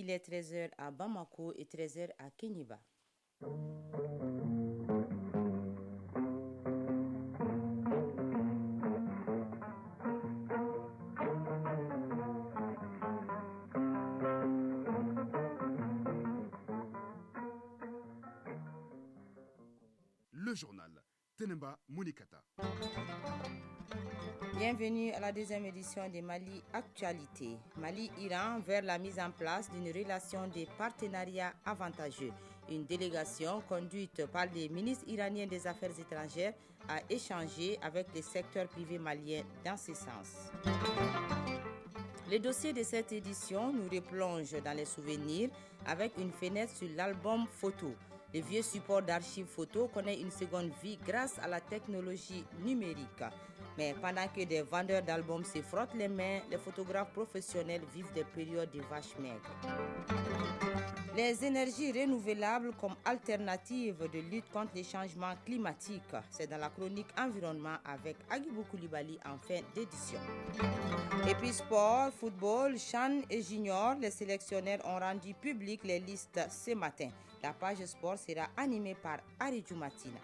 il est 13h à Bamako et 13h à Kéniba. Le journal Tenemba Monikata. Bienvenue à la deuxième édition de Mali Actualité. Mali-Iran vers la mise en place d'une relation de partenariat avantageux. Une délégation conduite par les ministres iraniens des Affaires étrangères a échangé avec les secteurs privés maliens dans ce sens. Le dossier de cette édition nous replonge dans les souvenirs avec une fenêtre sur l'album photo. Le vieux support d'archives photo connaît une seconde vie grâce à la technologie numérique. Mais pendant que des vendeurs d'albums se frottent les mains, les photographes professionnels vivent des périodes de vaches maigres. Les énergies renouvelables comme alternative de lutte contre les changements climatiques, c'est dans la chronique environnement avec Agibou Koulibaly en fin d'édition. Et puis sport, football, CHAN et junior, les sélectionneurs ont rendu publiques les listes ce matin. La page sport sera animée par Aridjou Matina.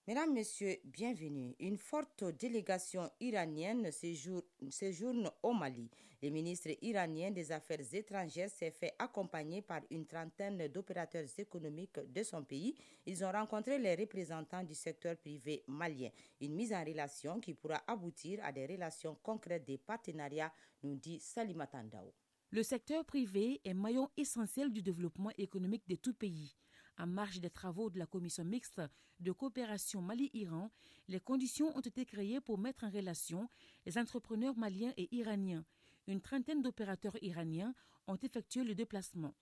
Mesdames, Messieurs, bienvenue. Une forte délégation iranienne séjourne au Mali. Le ministre iranien des Affaires étrangères s'est fait accompagner par une trentaine d'opérateurs économiques de son pays. Ils ont rencontré les représentants du secteur privé malien. Une mise en relation qui pourra aboutir à des relations concrètes de partenariat, nous dit Salima Tandao. Le secteur privé est maillon essentiel du développement économique de tout pays. En marge des travaux de la commission mixte de coopération Mali-Iran, les conditions ont été créées pour mettre en relation les entrepreneurs maliens et iraniens. Une trentaine d'opérateurs iraniens ont effectué le déplacement.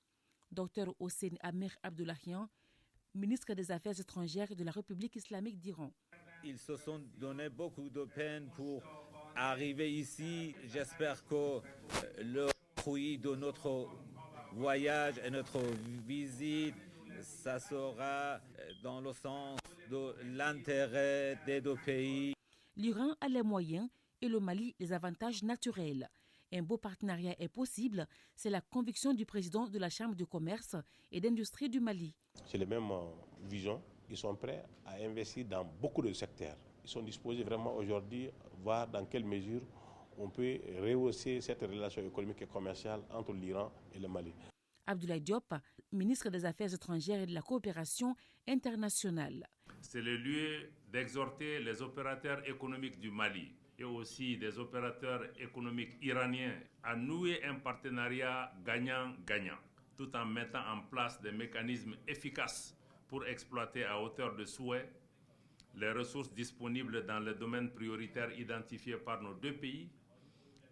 Dr Hossein Amir Abdollahian, ministre des Affaires étrangères de la République islamique d'Iran. Ils se sont donné beaucoup de peine pour arriver ici. J'espère que le fruit de notre voyage et notre visite, ça sera dans le sens de l'intérêt des deux pays. L'Iran a les moyens et le Mali les avantages naturels. Un beau partenariat est possible, c'est la conviction du président de la Chambre de commerce et d'industrie du Mali. C'est la même vision. Ils sont prêts à investir dans beaucoup de secteurs. Ils sont disposés vraiment aujourd'hui à voir dans quelle mesure on peut rehausser cette relation économique et commerciale entre l'Iran et le Mali. Abdoulaye Diop, ministre des Affaires étrangères et de la coopération internationale. C'est le lieu d'exhorter les opérateurs économiques du Mali et aussi des opérateurs économiques iraniens à nouer un partenariat gagnant-gagnant, tout en mettant en place des mécanismes efficaces pour exploiter à hauteur de souhait les ressources disponibles dans les domaines prioritaires identifiés par nos deux pays.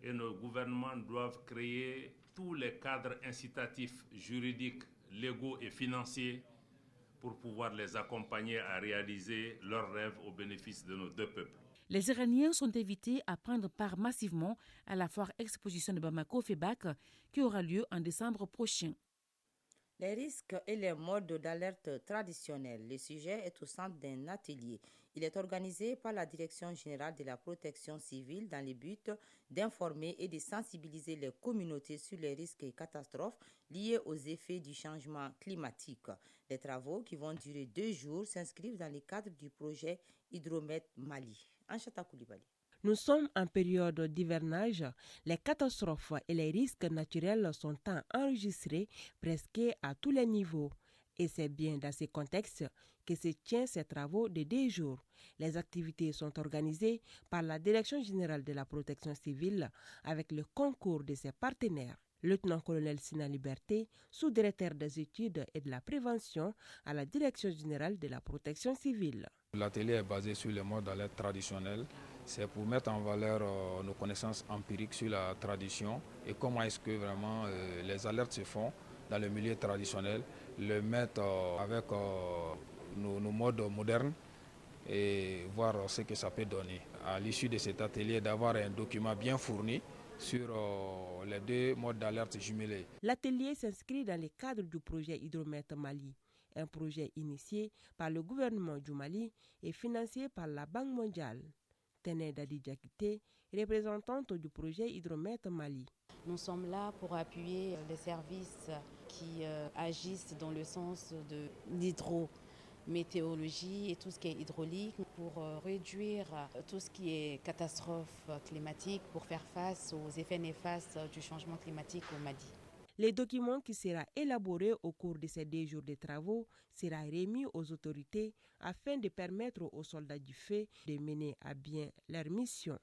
Et nos gouvernements doivent créer tous les cadres incitatifs juridiques, légaux et financiers pour pouvoir les accompagner à réaliser leurs rêves au bénéfice de nos deux peuples. Les Iraniens sont invités à prendre part massivement à la foire exposition de Bamako-FEBAC qui aura lieu en décembre prochain. Les risques et les modes d'alerte traditionnels. Le sujet est au centre d'un atelier. Il est organisé par la Direction générale de la protection civile dans le but d'informer et de sensibiliser les communautés sur les risques et catastrophes liés aux effets du changement climatique. Les travaux qui vont durer 2 jours s'inscrivent dans le cadre du projet Hydromet Mali. Anchata Koulibaly. Nous sommes en période d'hivernage. Les catastrophes et les risques naturels sont enregistrés presque à tous les niveaux. Et c'est bien dans ce contexte que se tiennent ces travaux de 2 jours. Les activités sont organisées par la Direction générale de la protection civile avec le concours de ses partenaires. Lieutenant-colonel Sina Liberté, sous-directeur des études et de la prévention à la Direction générale de la protection civile. L'atelier est basé sur les modes d'alerte traditionnels. C'est pour mettre en valeur nos connaissances empiriques sur la tradition et comment est-ce que vraiment les alertes se font dans le milieu traditionnel, le mettre avec nos modes modernes et voir ce que ça peut donner. À l'issue de cet atelier, d'avoir un document bien fourni sur les 2 modes d'alerte jumelés. L'atelier s'inscrit dans le cadre du projet Hydromet Mali, un projet initié par le gouvernement du Mali et financé par la Banque mondiale. Téné Dadi Diakité, représentante du projet Hydromet Mali. Nous sommes là pour appuyer les services qui agissent dans le sens de l'hydrométéorologie et tout ce qui est hydraulique pour réduire tout ce qui est catastrophe climatique, pour faire face aux effets néfastes du changement climatique au Mali. Le document qui sera élaboré au cours de ces 2 jours de travaux sera remis aux autorités afin de permettre aux soldats du feu de mener à bien leur mission.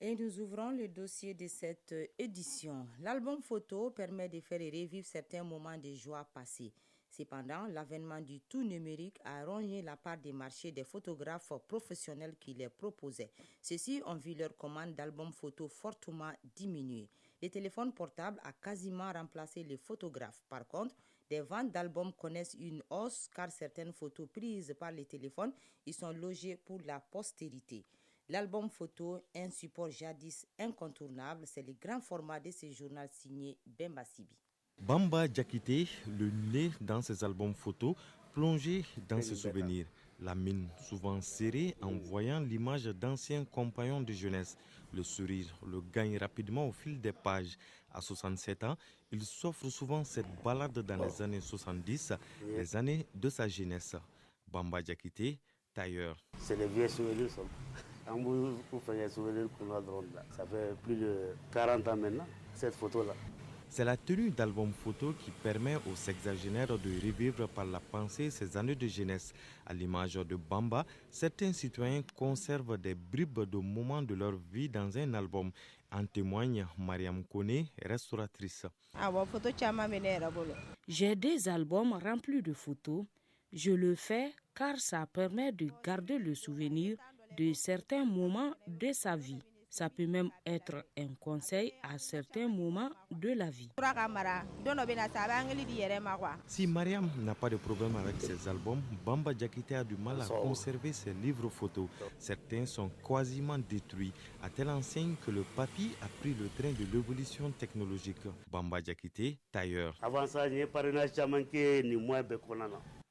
Et nous ouvrons le dossier de cette édition. L'album photo permet de faire revivre certains moments de joie passés. Cependant, l'avènement du tout numérique a rogné la part des marchés des photographes professionnels qui les proposaient. Ceux-ci ont vu leur commande d'albums photos fortement diminuer. Les téléphones portables ont quasiment remplacé les photographes. Par contre, des ventes d'albums connaissent une hausse car certaines photos prises par les téléphones y sont logées pour la postérité. L'album photo, un support jadis incontournable, c'est le grand format de ce journal signé Bemba Sibi. Bamba Diakité, le nez dans ses albums photos, plongé dans ses souvenirs. La mine souvent serrée en voyant l'image d'anciens compagnons de jeunesse. Le sourire le gagne rapidement au fil des pages. À 67 ans, il s'offre souvent cette balade dans les années 70, les années de sa jeunesse. Bamba Diakité, tailleur. C'est les vieux souvenirs. Ça fait plus de 40 ans maintenant, cette photo-là. C'est la tenue d'album photo qui permet aux sexagénaires de revivre par la pensée ces années de jeunesse. À l'image de Bamba, certains citoyens conservent des bribes de moments de leur vie dans un album. En témoigne Mariam Kone, restauratrice. J'ai des albums remplis de photos. Je le fais car ça permet de garder le souvenir de certains moments de sa vie. Ça peut même être un conseil à certains moments de la vie. Si Mariam n'a pas de problème avec ses albums, Bamba Diakité a du mal à conserver ses livres photos. Certains sont quasiment détruits, à telle enseigne que le papier a pris le train de l'évolution technologique. Bamba Diakité, tailleur.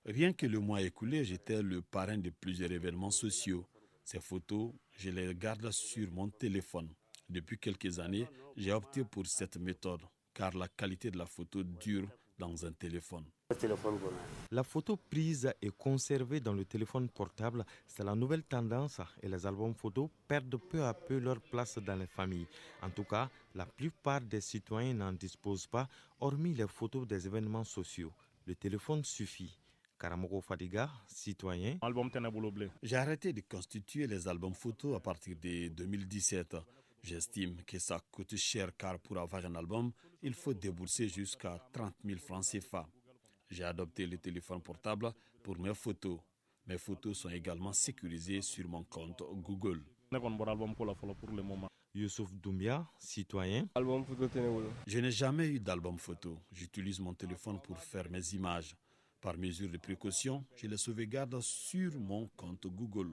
Rien que le mois écoulé, j'étais le parrain de plusieurs événements sociaux. Ces photos, je les garde sur mon téléphone. Depuis quelques années, j'ai opté pour cette méthode, car la qualité de la photo dure dans un téléphone. La photo prise et conservée dans le téléphone portable, c'est la nouvelle tendance et les albums photos perdent peu à peu leur place dans les familles. En tout cas, la plupart des citoyens n'en disposent pas, hormis les photos des événements sociaux. Le téléphone suffit. Karamoko Fadiga, citoyen. J'ai arrêté de constituer les albums photos à partir de 2017. J'estime que ça coûte cher car pour avoir un album, il faut débourser jusqu'à 30 000 francs CFA. J'ai adopté le téléphone portable pour mes photos. Mes photos sont également sécurisées sur mon compte Google. Youssouf Doumbia, citoyen. Je n'ai jamais eu d'album photo. J'utilise mon téléphone pour faire mes images. Par mesure de précaution, je les sauvegarde sur mon compte Google.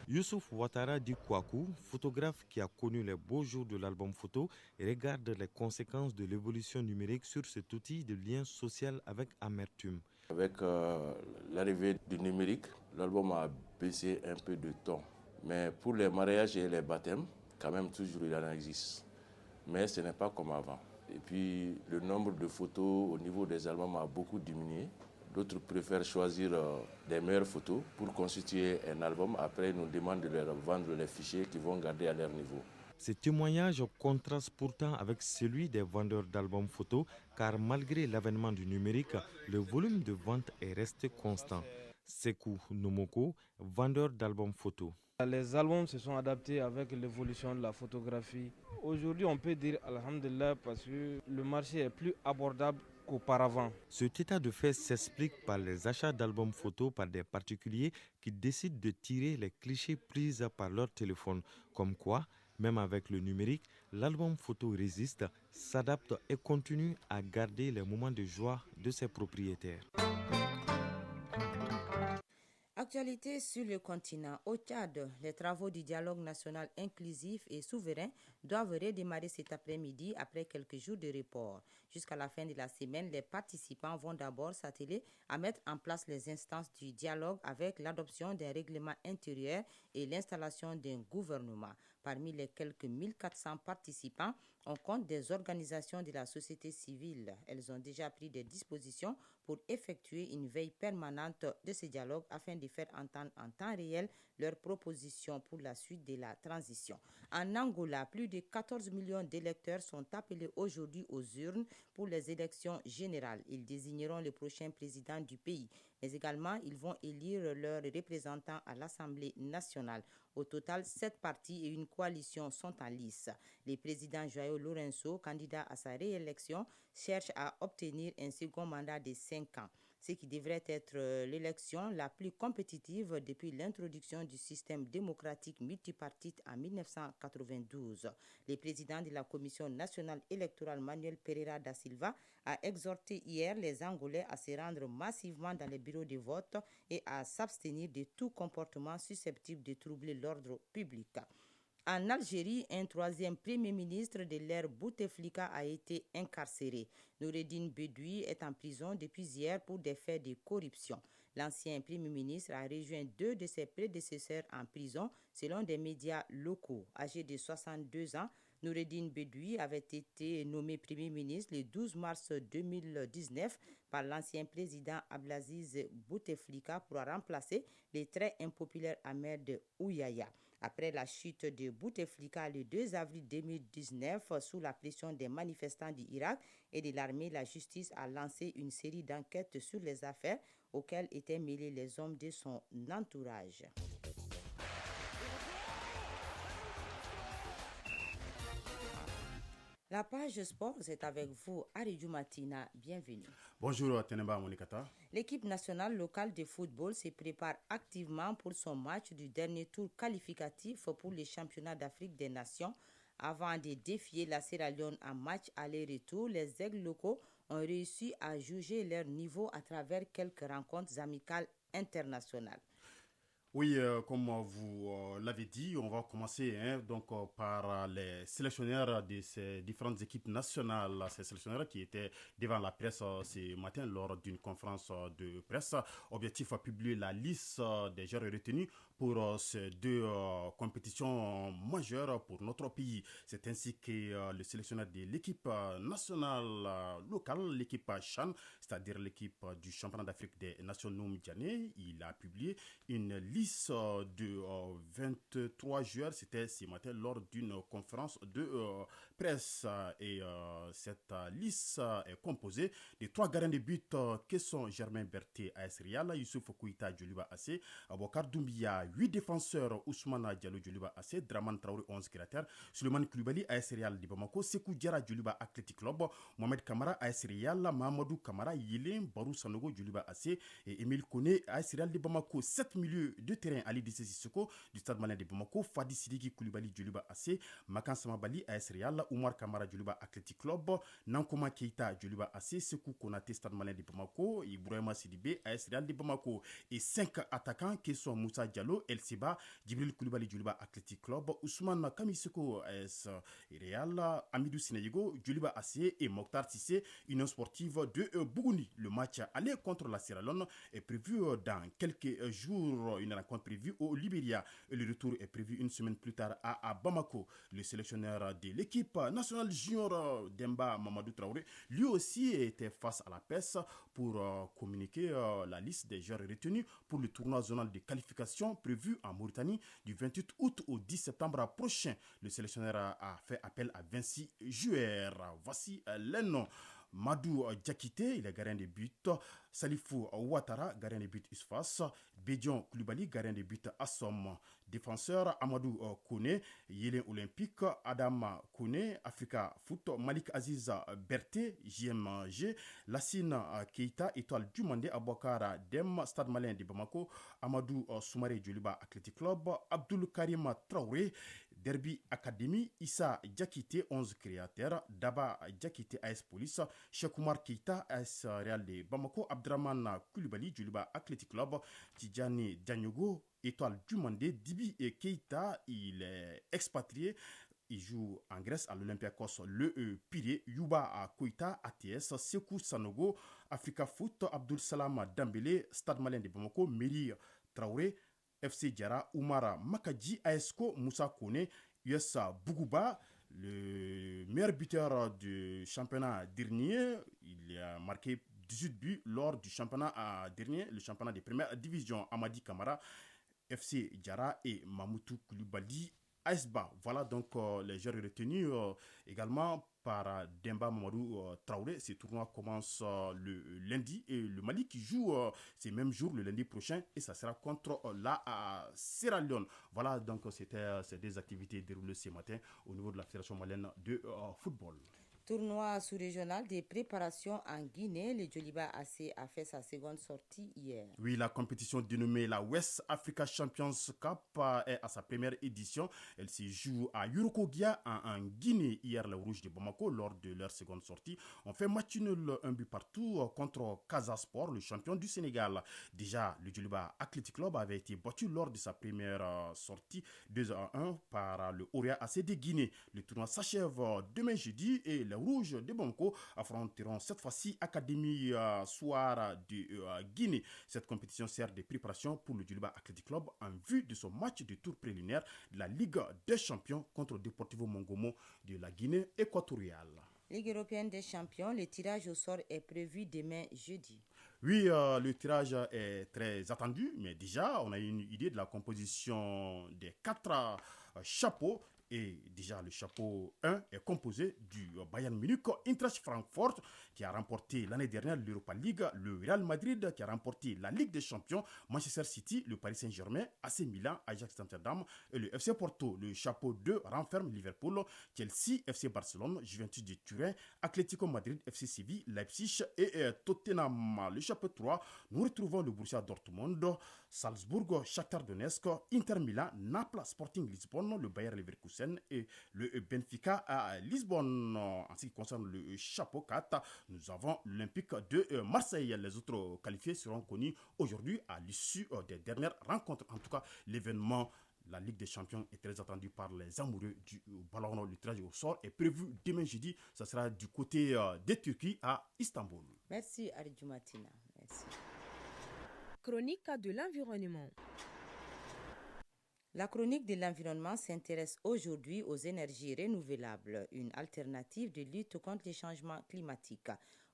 Youssouf Ouattara Dikwaku, photographe qui a connu les beaux jours de l'album photo, regarde les conséquences de l'évolution numérique sur cet outil de lien social avec amertume. Avec l'arrivée du numérique, l'album a baissé un peu de ton. Mais pour les mariages et les baptêmes, quand même toujours il en existe. Mais ce n'est pas comme avant. Et puis le nombre de photos au niveau des albums a beaucoup diminué. D'autres préfèrent choisir des meilleures photos pour constituer un album. Après, ils nous demandent de leur vendre les fichiers qu'ils vont garder à leur niveau. Ce témoignage contraste pourtant avec celui des vendeurs d'albums photos, car malgré l'avènement du numérique, le volume de vente est resté constant. Sekou Nomoko, vendeur d'albums photos. Les albums se sont adaptés avec l'évolution de la photographie. Aujourd'hui, on peut dire alhamdulillah parce que le marché est plus abordable qu'auparavant. Cet état de fait s'explique par les achats d'albums photos par des particuliers qui décident de tirer les clichés pris par leur téléphone. Comme quoi, même avec le numérique, l'album photo résiste, s'adapte et continue à garder les moments de joie de ses propriétaires. Actualité sur le continent. Au Tchad, les travaux du dialogue national inclusif et souverain doivent redémarrer cet après-midi après quelques jours de report. Jusqu'à la fin de la semaine, les participants vont d'abord s'atteler à mettre en place les instances du dialogue avec l'adoption d'un règlement intérieur et l'installation d'un gouvernement. Parmi les quelques 1400 participants, on compte des organisations de la société civile. Elles ont déjà pris des dispositions pour effectuer une veille permanente de ce dialogue afin de faire entendre en temps réel leurs propositions pour la suite de la transition. En Angola, plus de 14 millions d'électeurs sont appelés aujourd'hui aux urnes pour les élections générales. Ils désigneront le prochain président du pays, mais également ils vont élire leurs représentants à l'Assemblée nationale. Au total, 7 partis et une coalition sont en lice. Le président João Lourenço, candidat à sa réélection, cherche à obtenir un second mandat de 5 ans, ce qui devrait être l'élection la plus compétitive depuis l'introduction du système démocratique multipartite en 1992. Le président de la Commission nationale électorale, Manuel Pereira da Silva, a exhorté hier les Angolais à se rendre massivement dans les bureaux de vote et à s'abstenir de tout comportement susceptible de troubler l'ordre public. En Algérie, un troisième premier ministre de l'ère Bouteflika a été incarcéré. Noureddine Bedoui est en prison depuis hier pour des faits de corruption. L'ancien premier ministre a rejoint 2 de ses prédécesseurs en prison, selon des médias locaux. Âgé de 62 ans, Noureddine Bedoui avait été nommé premier ministre le 12 mars 2019 par l'ancien président Abdelaziz Bouteflika pour remplacer le très impopulaire Ahmed Ouyaya. Après la chute de Bouteflika le 2 avril 2019, sous la pression des manifestants du Irak et de l'armée, la justice a lancé une série d'enquêtes sur les affaires auxquelles étaient mêlés les hommes de son entourage. La page sport, c'est avec vous, Aridou Matina. Bienvenue. Bonjour, Teneba Monikata. L'équipe nationale locale de football se prépare activement pour son match du dernier tour qualificatif pour le championnat d'Afrique des Nations. Avant de défier la Sierra Leone en match aller-retour, les aigles locaux ont réussi à juger leur niveau à travers quelques rencontres amicales internationales. Oui, comme vous l'avez dit, on va commencer par les sélectionneurs de ces différentes équipes nationales. Ces sélectionneurs qui étaient devant la presse ce matin lors d'une conférence de presse. Objectif à publier la liste des joueurs retenus pour ces 2 compétitions majeures pour notre pays. C'est ainsi que le sélectionneur de l'équipe nationale locale, l'équipe CHAN, c'est-à-dire l'équipe du championnat d'Afrique des Nations Noum-Diané, il a publié une liste de 23 joueurs. C'était ce matin lors d'une conférence de presse. Et cette liste est composée de 3 gardiens de but qui sont Germain Berté, AS Real, Youssouf Kouita, Djoliba AC, Abouakar Doumbia, 8 défenseurs, Ousmane Diallo, Djoliba AC, Draman Traoré, 11 créateurs, Suleiman Koulibaly, AS Real de Bamako, Sekou Diarra, Djoliba Athletic Club, Mohamed Kamara, AS Real, Mahamadou Kamara, Yilin, Barou Sanogo, Djoliba AC et Emile Kone, AS Real de Bamako. 7 milieux de terrain, Ali Dissé Sissoko du Stade Malien de Bamako, Fadi Sidiki Koulibaly, Djoliba AC, Makan Samabali, AS Real, Oumar Kamara, Djoliba Athletic Club, Nankoma Keita, Djoliba AC, Sekou Konaté, Stade Malien de Bamako, Ibrahima Sidibé, AS Real de Bamako. Et 5 attaquants qui sont Moussa Diallo, El Siba, Djibril Koulibaly, Djoliba Athletic Club, Ousmane Kamiseko, AS Real, Amidou Sinégo, Djoliba AC et Mokhtar Tissé, Union Sportive de Bougouni. Le match aller contre la Sierra Leone est prévu dans quelques jours. Une rencontre prévue au Libéria. Et le retour est prévu une semaine plus tard à Bamako. Le sélectionneur de l'équipe nationale junior Demba Mamadou Traoré, lui aussi était face à la presse pour communiquer la liste des joueurs retenus pour le tournoi zonal de qualification prévu en Mauritanie du 28 août au 10 septembre prochain. Le sélectionneur a fait appel à 26 joueurs. Voici les noms. Madou Diakité, il est gardien de but. Salifou Ouattara, gardien de but Isfas. Bédion Koulibaly, gardien de but Assom. Défenseur Amadou Kone, Yélin Olympique. Adam Kone, Africa Foot. Malik Aziz Berté, JMG. Lassine Keita, Étoile du Mandé. Abouakar Dem, Stade Malien de Bamako. Amadou Soumaré, Djoliba Athletic Club. Abdul Karim Traoré, Derby Academy, Issa Diakité, 11 créateurs, Daba Diakité, AS Police, Chekoumar Keita, AS Real de Bamako, Abdraman Koulibaly, Djoliba Athletic Club, Tidjani Diagnogo, Étoile du Mandé, Dibi et Keita, il est expatrié. Il joue en Grèce à l'Olympiakos, le Pirée, Yuba à Koita, ATS, Sekou Sanogo, Africa Foot, Abdul Salam Dambélé, Stade Malien de Bamako, Meri Traoré, FC Diara, Oumara Makadji, ASCO, Moussa Kone, USA Bougouba, le meilleur buteur du championnat dernier. Il a marqué 18 buts lors du championnat dernier, le championnat de première division. Amadi Kamara, FC Diara et Mamoutou Koulibaly, ASBA. Voilà donc les joueurs retenus également par Demba Mamadou Traoré. Ces tournois commencent le lundi et le Mali qui joue ces mêmes jours le lundi prochain et ça sera contre la Sierra Leone. Voilà donc c'était ces deux activités déroulées ce matin au niveau de la Fédération malienne de football. Tournoi sous-régional des préparations en Guinée, le Djoliba AC a fait sa seconde sortie hier. Oui, la compétition dénommée la West Africa Champions Cup est à sa première édition. Elle se joue à Yorokogia en Guinée. Hier, les Rouges de Bamako, lors de leur seconde sortie, ont fait match nul, un but partout contre Casa Sport, le champion du Sénégal. Déjà, le Djoliba Athletic Club avait été battu lors de sa première sortie 2-1 par le Oria AC de Guinée. Le tournoi s'achève demain jeudi et les Rouges de Bamako affronteront cette fois-ci Académie Soir de Guinée. Cette compétition sert de préparation pour le Djoliba Athletic Club en vue de son match de tour préliminaire de la Ligue des Champions contre Deportivo Mongomo de la Guinée équatoriale. Ligue européenne des champions, le tirage au sort est prévu demain jeudi. Oui, le tirage est très attendu, mais déjà on a une idée de la composition des 4 chapeaux. Et déjà, le chapeau 1 est composé du Bayern Munich, Eintracht Francfort, qui a remporté l'année dernière l'Europa League, le Real Madrid, qui a remporté la Ligue des Champions, Manchester City, le Paris Saint-Germain, AC Milan, Ajax Amsterdam et le FC Porto. Le chapeau 2 renferme Liverpool, Chelsea, FC Barcelone, Juventus de Turin, Atlético Madrid, FC Séville, Leipzig et Tottenham. Le chapeau 3, nous retrouvons le Borussia Dortmund, Salzbourg, Shakhtar Donetsk, Inter Milan, Naples, Sporting Lisbonne, le Bayer Leverkusen et le Benfica à Lisbonne. En ce qui concerne le chapeau 4, nous avons l'Olympique de Marseille. Les autres qualifiés seront connus aujourd'hui à l'issue des dernières rencontres. En tout cas, l'événement, la Ligue des Champions, est très attendu par les amoureux du ballon. Le tirage au sort est prévu demain jeudi. Ça sera du côté de Turquie à Istanbul. Merci Aridjou Matina. Merci. Chronique de l'environnement. La chronique de l'environnement s'intéresse aujourd'hui aux énergies renouvelables, une alternative de lutte contre les changements climatiques.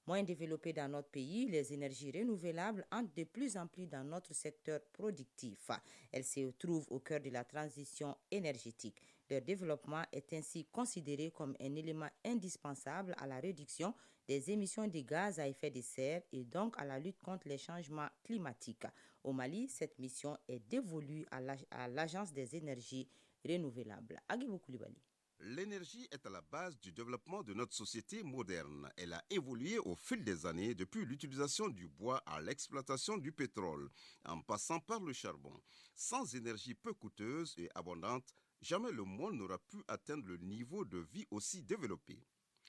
Moins développées dans notre pays, les énergies renouvelables entrent de plus en plus dans notre secteur productif. Elles se trouvent au cœur de la transition énergétique. Leur développement est ainsi considéré comme un élément indispensable à la réduction des émissions de gaz à effet de serre et donc à la lutte contre les changements climatiques. Au Mali, cette mission est dévolue à l'Agence des énergies renouvelables. Agibou Koulibaly. L'énergie est à la base du développement de notre société moderne. Elle a évolué au fil des années, depuis l'utilisation du bois à l'exploitation du pétrole, en passant par le charbon. Sans énergie peu coûteuse et abondante, jamais le monde n'aura pu atteindre le niveau de vie aussi développé.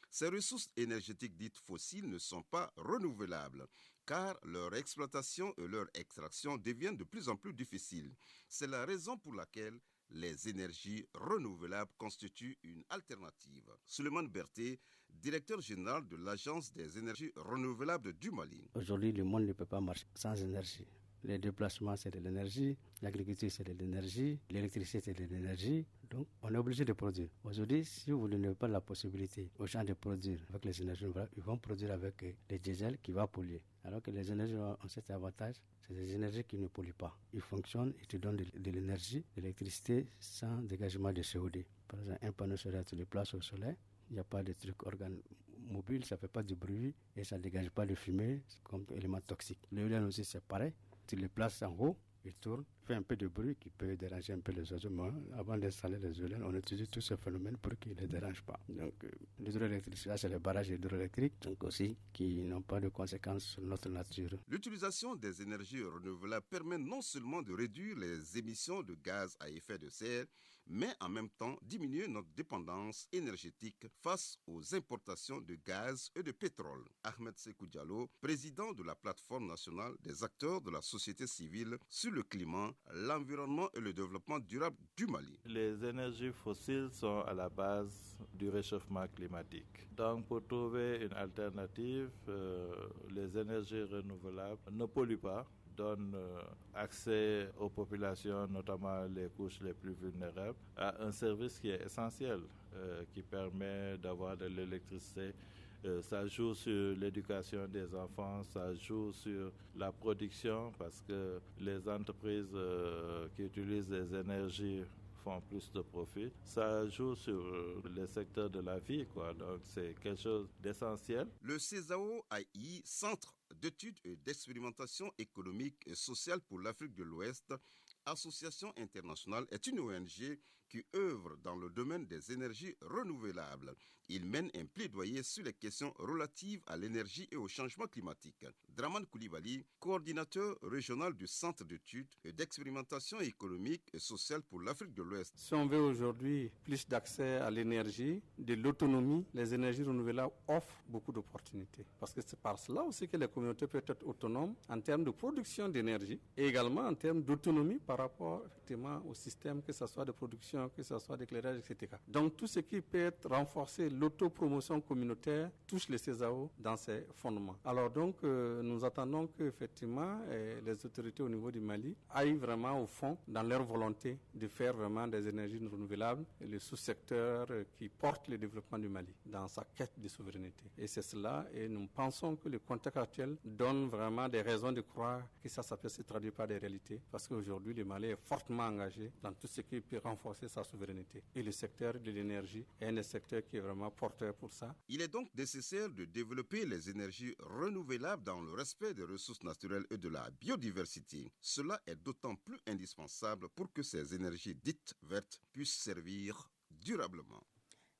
Ces ressources énergétiques dites fossiles ne sont pas renouvelables, car leur exploitation et leur extraction deviennent de plus en plus difficiles. C'est la raison pour laquelle les énergies renouvelables constituent une alternative. Souleymane Berté, directeur général de l'Agence des énergies renouvelables du Mali. Aujourd'hui, le monde ne peut pas marcher sans énergie. Les déplacements, c'est de l'énergie. L'agriculture, c'est de l'énergie. L'électricité, c'est de l'énergie. Donc, on est obligé de produire. Aujourd'hui, si vous n'avez pas la possibilité aux gens de produire avec les énergies renouvelables, ils vont produire avec les diesel qui va polluer. Alors que les énergies ont cet avantage, c'est des énergies qui ne polluent pas. Ils fonctionnent, ils te donnent de l'énergie, de l'électricité sans dégagement de CO2. Par exemple, un panneau solaire, tu le places au soleil, il n'y a pas de truc organe mobile, ça ne fait pas de bruit et ça ne dégage pas de fumée comme élément toxique. L'éolien aussi, c'est pareil. Tu le places en haut, il tourne, fait un peu de bruit qui peut déranger un peu les oiseaux. Mais avant d'installer les éoliennes, on utilise tout ce phénomène pour qu'ils ne les dérangent pas. Donc l'hydroélectricité, c'est les barrages hydroélectriques, donc aussi qui n'ont pas de conséquences sur notre nature. L'utilisation des énergies renouvelables permet non seulement de réduire les émissions de gaz à effet de serre, mais en même temps diminuer notre dépendance énergétique face aux importations de gaz et de pétrole. Ahmed Sékou Diallo, président de la plateforme nationale des acteurs de la société civile sur le climat, l'environnement et le développement durable du Mali. Les énergies fossiles sont à la base du réchauffement climatique. Donc pour trouver une alternative, les énergies renouvelables ne polluent pas, donne accès aux populations, notamment les couches les plus vulnérables, à un service qui est essentiel, qui permet d'avoir de l'électricité. Ça joue sur l'éducation des enfants, ça joue sur la production, parce que les entreprises qui utilisent des énergies font plus de profit. Ça joue sur les secteurs de la vie, quoi. Donc c'est quelque chose d'essentiel. Le CESAO-AI, Centre d'études et d'expérimentation économique et sociale pour l'Afrique de l'Ouest, association internationale, est une ONG qui œuvre dans le domaine des énergies renouvelables. Il mène un plaidoyer sur les questions relatives à l'énergie et au changement climatique. Draman Koulibaly, coordinateur régional du Centre d'études et d'expérimentation économique et sociale pour l'Afrique de l'Ouest. Si on veut aujourd'hui plus d'accès à l'énergie, de l'autonomie, les énergies renouvelables offrent beaucoup d'opportunités. Parce que c'est par cela aussi que les communautés peuvent être autonomes en termes de production d'énergie et également en termes d'autonomie par rapport effectivement au système, que ce soit de production, que ce soit d'éclairage, etc. Donc tout ce qui peut être renforcé, l'autopromotion communautaire, touche les CESAO dans ses fondements. Alors donc nous attendons que effectivement les autorités au niveau du Mali aillent vraiment au fond dans leur volonté de faire vraiment des énergies renouvelables et le sous-secteur qui porte le développement du Mali dans sa quête de souveraineté. Et c'est cela, et nous pensons que le contexte actuel donne vraiment des raisons de croire que ça peut se traduire par des réalités, parce qu'aujourd'hui le Mali est fortement engagé dans tout ce qui peut renforcer sa souveraineté. Et le secteur de l'énergie est un des secteurs qui est vraiment porteur pour ça. Il est donc nécessaire de développer les énergies renouvelables dans le respect des ressources naturelles et de la biodiversité. Cela est d'autant plus indispensable pour que ces énergies dites vertes puissent servir durablement.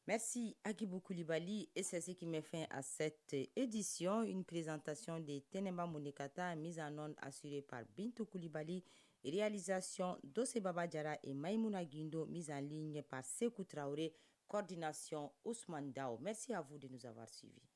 Merci Agibou Koulibaly, et c'est ce qui met fin à cette édition. Une présentation de Tenemba Monikata, mise en onde assurée par Bintou Koulibaly, et réalisation d'Ose Baba Diara et Maïmouna Guindo, mise en ligne par Sékou Traoré, coordination Ousmane Dao. Merci à vous de nous avoir suivis.